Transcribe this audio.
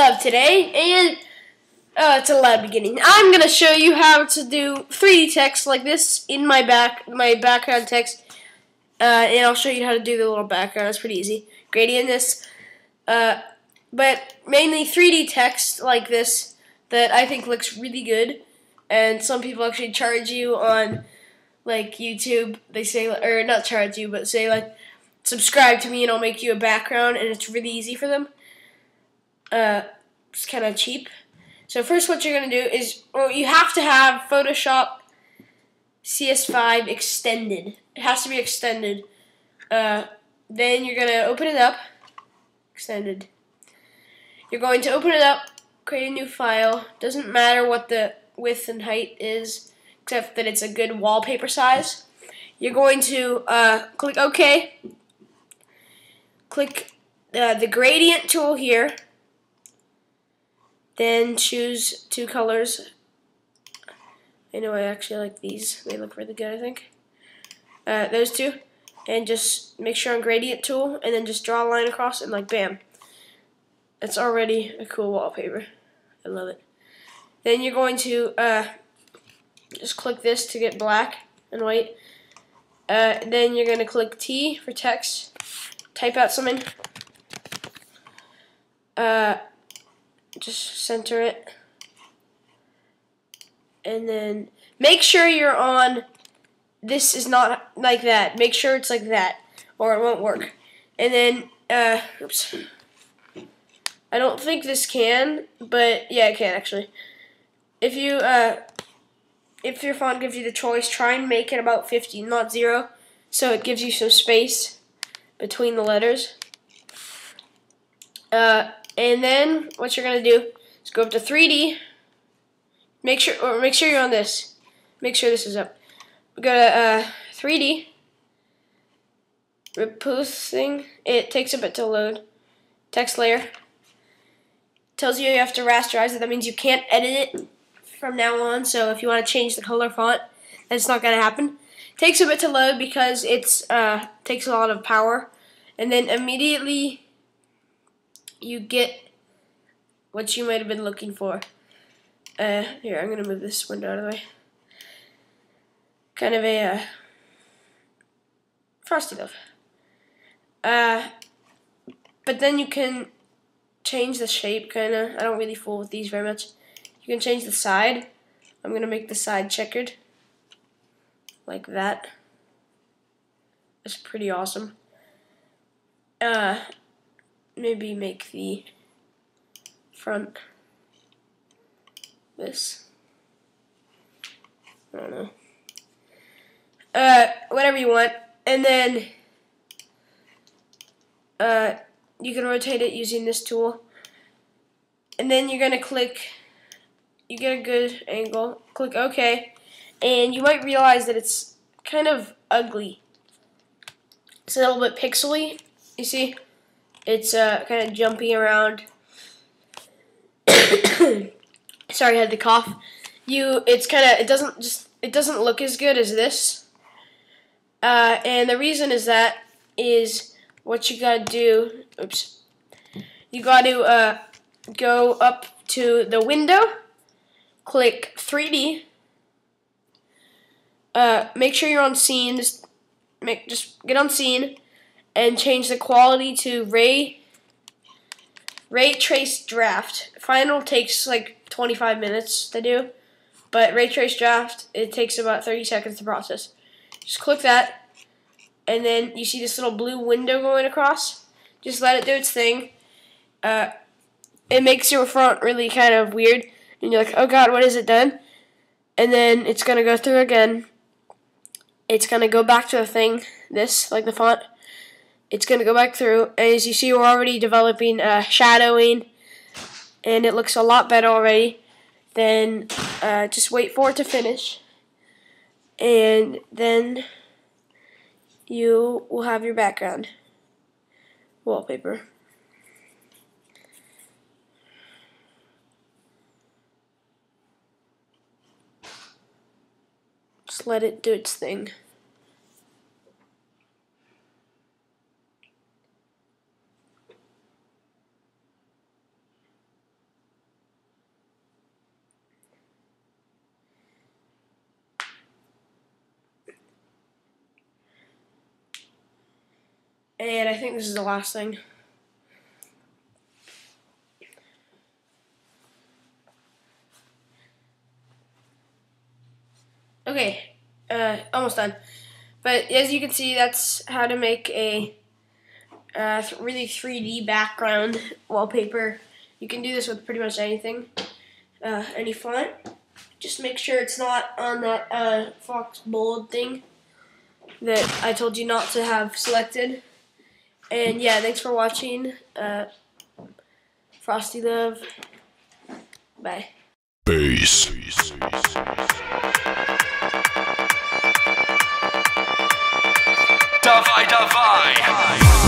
FrostieLuv today, and it's a loud beginning. I'm gonna show you how to do 3D text like this in my background text, and I'll show you how to do the little background. It's pretty easy. Gradient this, but mainly 3D text like this that I think looks really good. And some people actually charge you on like YouTube. They say, or not charge you, but say like, subscribe to me and I'll make you a background, and it's really easy for them. It's kind of cheap. So first what you're going to do is, you have to have Photoshop CS5 extended. It has to be extended. Then you're going to open it up. Extended. You're going to open it up, create a new file. Doesn't matter what the width and height is, except that it's a good wallpaper size. You're going to click OK. Click the gradient tool here. Then choose two colors. I know I actually like these. They look really good, I think. Those two. And just make sure on gradient tool, and then just draw a line across, and like bam. It's already a cool wallpaper. I love it. Then you're going to just click this to get black and white. Then you're going to click T for text. Type out something. Just center it. And then make sure you're on, this is not like that. Make sure it's like that, or it won't work. And then, oops. I don't think this can, but yeah, it can actually. If you, if your font gives you the choice, try and make it about 50, not 0, so it gives you some space between the letters. And then what you're gonna do is go up to 3D. Make sure you're on this. Make sure this is up. Go to 3D. Repose thing. It takes a bit to load. Text layer. Tells you have to rasterize it. That means you can't edit it from now on. So if you want to change the color font, that's not gonna happen. Takes a bit to load because it's takes a lot of power, and then immediately you get what you might have been looking for. Here, I'm going to move this window out of the way. Kind of a FrostieLuv. But then you can change the shape, kind of. I don't really fool with these very much. You can change the side. I'm going to make the side checkered. Like that. That's pretty awesome. Maybe make the front this. I don't know. Whatever you want. And then you can rotate it using this tool. And then you're going to click, you get a good angle, click OK. And you might realize that it's kind of ugly. It's a little bit pixely, you see? It's kind of jumpy around. Sorry, I had to cough. It doesn't look as good as this. And the reason is what you gotta do. Oops. You gotta go up to the window, click 3D. Make sure you're on scene. Just get on scene. And change the quality to ray trace draft. Final takes like 25 minutes to do, but ray trace draft, it takes about 30 seconds to process. Just click that, and then you see this little blue window going across. Just let it do its thing. It makes your font really kind of weird, and you're like, oh god, what has it done? And then it's gonna go through again. It's gonna go back to the thing, this, like the font. It's going to go back through, and as you see, we're already developing shadowing, and it looks a lot better already. Then just wait for it to finish, and then you will have your background wallpaper. Just let it do its thing. And I think this is the last thing. Okay, almost done. But as you can see, that's how to make a really 3D background wallpaper. You can do this with pretty much anything, any font. Just make sure it's not on that Fox Bold thing that I told you not to have selected. And yeah, thanks for watching. FrostieLuv. Bye. Bass. Dawaj, dawaj!